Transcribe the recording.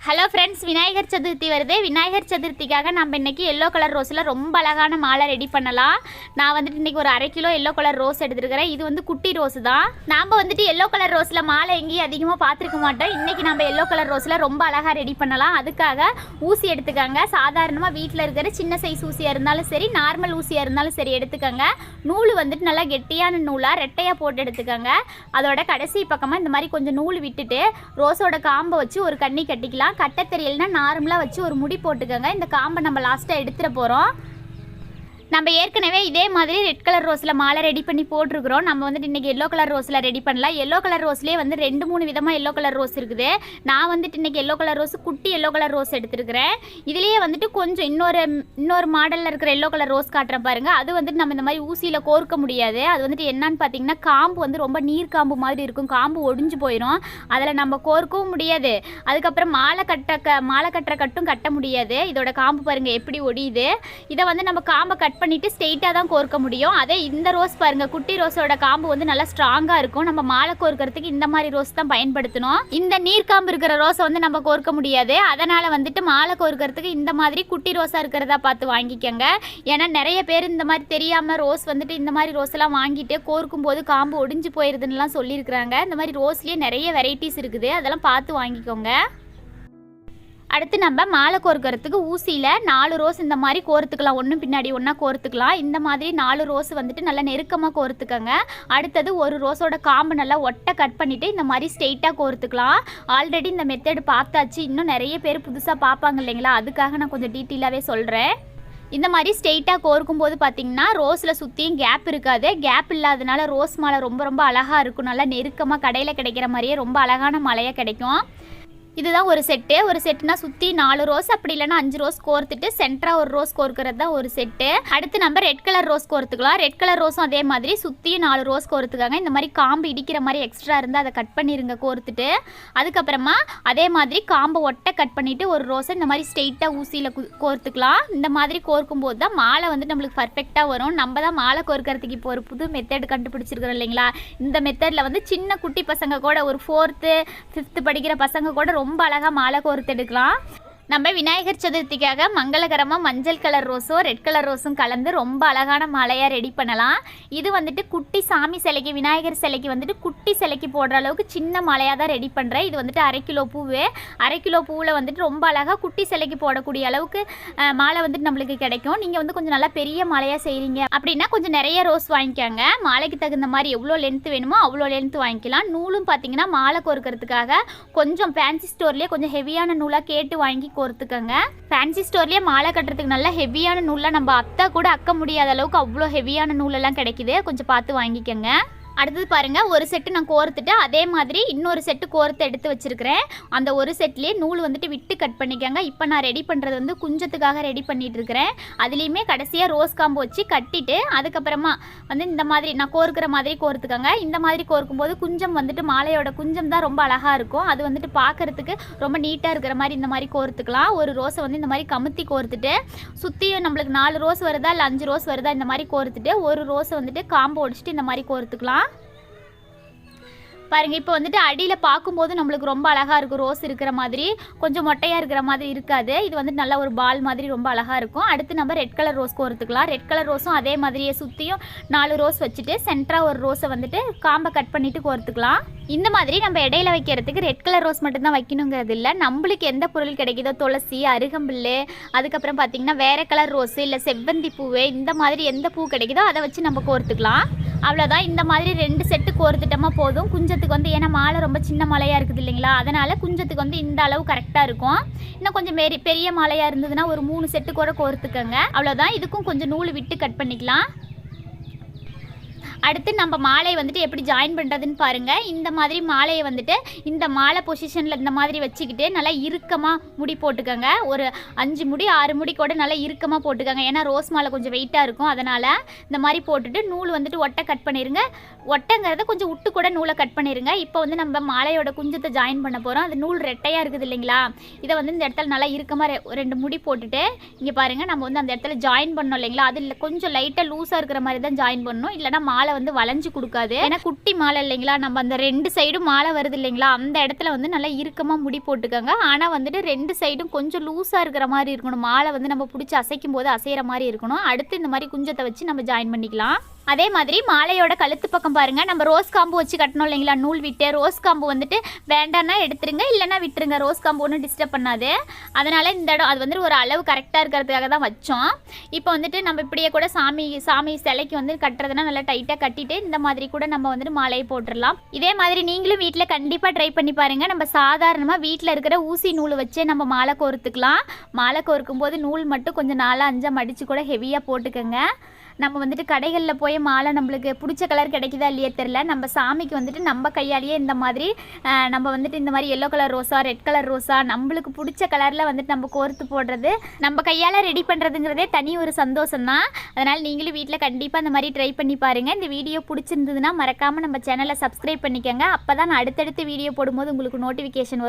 Hello friends, Vinayagar Chaturthi வருது. விநாயகர் சதுர்த்திக்காக நம்ம இன்றைக்கி எல்லோ கலர் ரோஸில் ரொம்ப அழகான மாலை ரெடி பண்ணலாம். நான் வந்துட்டு இன்றைக்கி ஒரு 1/2 கிலோ எல்லோ கலர் ரோஸ் எடுத்துருக்கிறேன். இது வந்து குட்டி ரோஸு தான். நாம் வந்துட்டு எல்லோ கலர் ரோஸில் மாலை எங்கேயும் அதிகமாக பார்த்துருக்க மாட்டோம். இன்றைக்கி நம்ம எல்லோ கலர் ரோஸில் ரொம்ப அழகாக ரெடி பண்ணலாம். அதுக்காக ஊசி எடுத்துக்கோங்க. சாதாரணமாக வீட்டில் இருக்கிற சின்ன சைஸ் ஊசியாக இருந்தாலும் சரி, நார்மல் ஊசியாக இருந்தாலும் சரி எடுத்துக்கோங்க. நூல் வந்துட்டு நல்லா கெட்டியான நூலாக ரெட்டையாக போட்டு எடுத்துக்கோங்க. அதோட கடைசி பக்கமாக இந்த மாதிரி கொஞ்சம் நூல் விட்டுட்டு ரோஸோட காம்பை வச்சு ஒரு கண்ணி கட்டிக்கலாம். கட்ட தெரியலனா நார்மலாக வச்சு ஒரு முடி போட்டுக்கோங்க. இந்த காம்பை நம்ம லாஸ்ட்டாக எடுத்துட போகிறோம். நம்ம ஏற்கனவே இதே மாதிரி ரெட் கலர் ரோஸில் மாலை ரெடி பண்ணி போட்டிருக்கிறோம். நம்ம வந்துட்டு இன்றைக்கி எல்லோ கலர் ரோஸில் ரெடி பண்ணலாம். எல்லோ கலர் ரோஸ்லேயே வந்து 2-3 விதமாக எல்லோ கலர் ரோஸ் இருக்குது. நான் வந்துட்டு இன்றைக்கி எல்லோ கலர் ரோஸ், குட்டி எல்லோ கலர் ரோஸ் எடுத்துருக்கிறேன். இதுலேயே வந்துட்டு கொஞ்சம் இன்னொரு மாடலில் இருக்கிற எல்லோ கலர் ரோஸ் காட்டுறேன் பாருங்கள். அது வந்துட்டு நம்ம இந்த மாதிரி ஊசியில் கோர்க்க முடியாது. அது வந்துட்டு என்னன்னு பார்த்தீங்கன்னா, காம்பு வந்து ரொம்ப நீர் காம்பு மாதிரி இருக்கும். காம்பு ஒடிஞ்சு போயிடும். அதில் நம்ம கோர்க்கவும் முடியாது. அதுக்கப்புறம் மாலை கட்டுற கட்டும் கட்ட முடியாது. இதோட காம்பு பாருங்கள் எப்படி ஒடியுது. இதை வந்து நம்ம காம்பை கட் பண்ணிட்டு ஸ்ட்ரெயிட்டாக தான் கோர்க்க முடியும். அதே இந்த ரோஸ் பாருங்கள், குட்டி ரோஸோட காம்பு வந்து நல்லா ஸ்ட்ராங்காக இருக்கும். நம்ம மாலை கோர்க்கறதுக்கு இந்த மாதிரி ரோஸ் தான் பயன்படுத்தணும். இந்த நீர் காம்பு இருக்கிற ரோஸை வந்து நம்ம கோர்க்க முடியாது. அதனால் வந்துட்டு மாலை கோர்க்கறதுக்கு இந்த மாதிரி குட்டி ரோஸாக இருக்கிறதா பார்த்து வாங்கிக்கோங்க. ஏன்னா நிறைய பேர் இந்த மாதிரி தெரியாமல் ரோஸ் வந்துட்டு இந்த மாதிரி ரோஸெல்லாம் வாங்கிட்டு கோர்க்கும் போது காம்பு ஒடிஞ்சு போயிருதுன்னுலாம் சொல்லியிருக்கிறாங்க. இந்த மாதிரி ரோஸ்லேயே நிறைய வெரைட்டிஸ் இருக்குது. அதெல்லாம் பார்த்து வாங்கிக்கோங்க. அடுத்து நம்ம மாலை கோர்க்கறதுக்கு ஊசியில் 4 ரோஸ் இந்த மாதிரி கோர்த்துக்கலாம். ஒன்று பின்னாடி ஒன்றா கோர்த்துக்கலாம். இந்த மாதிரி 4 ரோஸ் வந்துட்டு நல்லா நெருக்கமாக கோர்த்துக்கோங்க. அடுத்தது ஒரு ரோஸோட காம்பு நல்லா ஒட்டை கட் பண்ணிவிட்டு இந்த மாதிரி ஸ்ட்ரெயிட்டாக கோர்த்துக்கலாம். ஆல்ரெடி இந்த மெத்தட் பார்த்தாச்சு. இன்னும் நிறைய பேர் புதுசாக பார்ப்பாங்க இல்லைங்களா, அதுக்காக நான் கொஞ்சம் டீட்டெயிலாகவே சொல்கிறேன். இந்த மாதிரி ஸ்ட்ரெயிட்டாக கோர்க்கும்போது பார்த்திங்கன்னா ரோஸில் சுற்றியும் கேப் இருக்காது. கேப் இல்லாதனால ரோஸ் மாலை ரொம்ப அழகாக இருக்கும். நல்லா நெருக்கமாக கடையில் கிடைக்கிற மாதிரியே ரொம்ப அழகான மாலையாக கிடைக்கும். இதுதான் ஒரு செட்டு. ஒரு செட்டுனா சுற்றி 4 ரோஸ், அப்படி இல்லைனா 5 ரோஸ் கோர்த்துட்டு சென்டராக ஒரு ரோஸ் கோர்க்கிறது தான் ஒரு செட்டு. அடுத்து நம்ம ரெட் கலர் ரோஸ் கோர்த்துக்கலாம். ரெட் கலர் ரோஸும் அதே மாதிரி சுற்றியும் 4 ரோஸ் கோர்த்துக்காங்க. இந்த மாதிரி காம்பு இடிக்கிற மாதிரி எக்ஸ்ட்ரா இருந்தால் அதை கட் பண்ணிடுங்க கோர்த்துட்டு. அதுக்கப்புறமா அதே மாதிரி காம்பை ஒட்டை கட் பண்ணிவிட்டு ஒரு ரோஸை இந்த மாதிரி ஸ்ட்ரெயிட்டாக ஊசியில் கோர்த்துக்கலாம். இந்த மாதிரி கோர்க்கும்போது தான் மாலை வந்து நம்மளுக்கு பர்ஃபெக்டாக வரும். நம்ம தான் மாலை கோர்க்கறதுக்கு இப்போ ஒரு புது மெத்தட் கண்டுபிடிச்சிருக்கிறோம் இல்லைங்களா. இந்த மெத்தடில் வந்து சின்ன குட்டி பசங்க கூட, ஒரு 4th 5th படிக்கிற பசங்க கூட ரொம்ப அழகாக மாலை கோர்த்து எடுக்கலாம். நம்ம விநாயகர் சதுர்த்திக்காக மங்களகரமாக மஞ்சள் கலர் ரோஸும் ரெட் கலர் ரோஸும் கலந்து ரொம்ப அழகான மாலையாக ரெடி பண்ணலாம். இது வந்துட்டு குட்டி சாமி சிலைக்கு, விநாயகர் சிலைக்கு வந்துட்டு குட்டி சிலைக்கு போடுற அளவுக்கு சின்ன மாலையாக தான் ரெடி பண்ணுறேன். இது வந்துட்டு 1/2 கிலோ பூவு. 1/2 கிலோ பூவில் வந்துட்டு ரொம்ப அழகாக குட்டி சிலைக்கு போடக்கூடிய அளவுக்கு மாலை வந்துட்டு நம்மளுக்கு கிடைக்கும். நீங்கள் வந்து கொஞ்சம் நல்லா பெரிய மாலையாக செய்கிறீங்க அப்படின்னா கொஞ்சம் நிறைய ரோஸ் வாங்கிக்காங்க. மாலைக்கு தகுந்த மாதிரி எவ்வளோ லென்த்து வேணுமோ அவ்வளோ லென்த்து வாங்கிக்கலாம். நூலும் பார்த்தீங்கன்னா மாலை கோர்க்கறதுக்காக கொஞ்சம் ஃபேன்சி ஸ்டோர்லேயே கொஞ்சம் ஹெவியான நூலாக கேட்டு வாங்கி கோர்த்துக்கங்க. ஃபேன்சி ஸ்டோர்லேயே மாலை கட்டுறதுக்கு நல்லா ஹெவியான நூலில் நம்ம அத்தை கூட அக்க முடியாத அளவுக்கு அவ்வளோ ஹெவியான நூலெல்லாம் கிடைக்குது. கொஞ்சம் பார்த்து வாங்கிக்கோங்க. அடுத்தது பாருங்கள், ஒரு செட்டு நான் கோர்த்துட்டு அதே மாதிரி இன்னொரு செட்டு கோர்த்து எடுத்து வச்சுருக்கிறேன். அந்த ஒரு செட்லேயே நூல் வந்துட்டு விட்டு கட் பண்ணிக்கோங்க. இப்போ நான் ரெடி பண்ணுறது வந்து குஞ்சத்துக்காக ரெடி பண்ணிகிட்ருக்கிறேன். அதுலேயுமே கடைசியாக ரோஸ் காம்பு வச்சு கட்டிட்டு அதுக்கப்புறமா வந்து இந்த மாதிரி நான் கோர்க்கிற மாதிரி கோர்த்துக்கோங்க. இந்த மாதிரி கோர்க்கும்போது குஞ்சம் வந்துட்டு மாலையோட குஞ்சம் தான் ரொம்ப அழகாக இருக்கும். அது வந்துட்டு பார்க்குறதுக்கு ரொம்ப நீட்டாக இருக்கிற மாதிரி இந்த மாதிரி கோர்த்துக்கலாம். ஒரு ரோஸை வந்து இந்த மாதிரி கமுத்தி கோர்த்துட்டு சுற்றியும் நம்மளுக்கு 4 ரோஸ் வருதா இல்லை 5 ரோஸ் வருதா இந்த மாதிரி கோர்த்துட்டு ஒரு ரோஸை வந்துட்டு காம்பு ஒடிச்சிட்டு இந்த மாதிரி கோர்த்துக்கலாம். பாருங்கள், இப்போ வந்துட்டு அடியில் பார்க்கும்போது நம்மளுக்கு ரொம்ப அழகாக இருக்கும். ரோஸ் இருக்கிற மாதிரி கொஞ்சம் மொட்டையாக இருக்கிற மாதிரி இருக்காது. இது வந்துட்டு நல்லா ஒரு பால் மாதிரி ரொம்ப அழகாக இருக்கும். அடுத்து நம்ம ரெட் கலர் ரோஸ் கோர்த்துக்கலாம். ரெட் கலர் ரோஸும் அதே மாதிரியே சுற்றியும் 4 ரோஸ் வச்சுட்டு சென்டராக ஒரு ரோஸை வந்துட்டு காம்பை கட் பண்ணிவிட்டு கோர்த்துக்கலாம். இந்த மாதிரி நம்ம இடையில வைக்கிறதுக்கு ரெட் கலர் ரோஸ் மட்டும்தான் வைக்கணுங்கிறது இல்லை. நம்மளுக்கு எந்த பொருள் கிடைக்குதோ, துளசி, அருகம்புல், அதுக்கப்புறம் பார்த்திங்கன்னா வேறு கலர் ரோஸு இல்லை செவ்வந்தி பூவு, இந்த மாதிரி எந்த பூ கிடைக்குதோ அதை வச்சு நம்ம கோர்த்துக்கலாம். அவ்வளோதான். இந்த மாதிரி 2 செட்டு கோர்த்துட்டோமா போதும். குஞ்சத்துக்கு வந்து ஏன்னா மாலை ரொம்ப சின்ன மாலையாக இருக்குது இல்லைங்களா, அதனால் குஞ்சத்துக்கு வந்து இந்த அளவு கரெக்டாக இருக்கும். இன்னும் கொஞ்சம் பெரிய மாலையாக இருந்ததுன்னா ஒரு 3 செட்டு கூட கோர்த்துக்கோங்க. அவ்வளோதான். இதுக்கும் கொஞ்சம் நூல் விட்டு கட் பண்ணிக்கலாம். அடுத்து நம்ம மாலை வந்துட்டு எப்படி ஜாயின் பண்ணுறதுன்னு பாருங்கள். இந்த மாதிரி மாலையை வந்துட்டு இந்த மாலை பொசிஷனில் இந்த மாதிரி வச்சுக்கிட்டு நல்லா இறுக்கமாக முடி போட்டுக்கோங்க. ஒரு 5 முடி 6 முடி கூட நல்லா இறுக்கமாக போட்டுக்கோங்க. ஏன்னா ரோஸ் மாலை கொஞ்சம் வெயிட்டாக இருக்கும். அதனால் இந்த மாதிரி போட்டுட்டு நூல் வந்துட்டு ஒட்டை கட் பண்ணிடுங்க. ஒட்டைங்கிறத கொஞ்சம் விட்டு கூட நூலை கட் பண்ணிடுங்க. இப்போ வந்து நம்ம மாலையோட குஞ்சத்தை ஜாயின் பண்ண போகிறோம். அது நூல் ரெட்டையாக இருக்குது இல்லைங்களா, இதை வந்து இந்த இடத்துல நல்லா இறுக்கமாக 2 முடி போட்டுட்டு இங்கே பாருங்கள், நம்ம வந்து அந்த இடத்துல ஜாயின் பண்ணோம் இல்லைங்களா, அதில் கொஞ்சம் லைட்டாக லூஸாக இருக்கிற மாதிரி தான் ஜாயின் பண்ணணும். இல்லைனா மாலை மாலை வந்து வளைஞ்சு கொடுக்காது. ஏன்னா குட்டி மாலை இல்லைங்களா, நம்ம அந்த 2 சைடும் மாலை வருது இல்லைங்களா, அந்த இடத்துல வந்து நல்லா இறுக்கமாக முடி போட்டுக்கோங்க. ஆனால் வந்துட்டு 2 சைடும் கொஞ்சம் லூஸாக இருக்கிற மாதிரி இருக்கணும். மாலை வந்து நம்ம பிடிச்சி அசைக்கும் போது அசைகிற மாதிரி இருக்கணும். அடுத்து இந்த மாதிரி குஞ்சத்தை வச்சு நம்ம ஜாயின் பண்ணிக்கலாம். அதே மாதிரி மாலையோட கழுத்து பக்கம் பாருங்கள், நம்ம ரோஸ் காம்பு வச்சு கட்டணும் இல்லைங்களா, நூல் விட்டு. ரோஸ் காம்பு வந்துட்டு வேண்டான்னா எடுத்துருங்க, இல்லைன்னா விட்டுருங்க. ரோஸ் காம்பு ஒன்றும் டிஸ்டர்ப் பண்ணாது. அதனால் இந்த இடம் அது வந்துட்டு ஒரு அளவு கரெக்டாக இருக்கிறதுக்காக தான் வச்சோம். இப்போ வந்துட்டு நம்ம இப்படியே கூட சாமி சிலைக்கு வந்து கட்டுறதுனா நல்லா டைட்டாக கட்டிட்டு இந்த மாதிரி கூட நம்ம வந்துட்டு மாலையை போட்டுடலாம். இதே மாதிரி நீங்களும் வீட்டில் கண்டிப்பாக ட்ரை பண்ணி பாருங்கள். நம்ம சாதாரணமாக வீட்டில் இருக்கிற ஊசி நூல் வச்சே நம்ம மாலை கோர்த்துக்கலாம். மாலை கோர்க்கும் போது நூல் மட்டும் கொஞ்சம் 4-5 மடித்து கூட ஹெவியாக போட்டுக்கோங்க. நம்ம வந்துட்டு கடைகளில் போய் மாலை நம்மளுக்கு பிடிச்ச கலர் கிடைக்குதா இல்லையே தெரில. நம்ம சாமிக்கு வந்துட்டு நம்ம கையாலேயே இந்த மாதிரி நம்ம வந்துட்டு இந்த மாதிரி எல்லோ கலர் ரோஸா, ரெட் கலர் ரோஸா, நம்மளுக்கு பிடிச்ச கலரில் வந்துட்டு நம்ம கோர்த்து போடுறது, நம்ம கையால் ரெடி பண்ணுறதுங்கிறதே தனி ஒரு சந்தோஷம் தான். அதனால் நீங்களும் வீட்டில் கண்டிப்பாக இந்த மாதிரி ட்ரை பண்ணி பாருங்கள். இந்த வீடியோ பிடிச்சிருந்ததுன்னா மறக்காமல் நம்ம சேனலை சப்ஸ்கிரைப் பண்ணிக்கோங்க. அப்போ தான் நான் அடுத்தடுத்து வீடியோ போடும்போது உங்களுக்கு நோட்டிஃபிகேஷன் வரும்.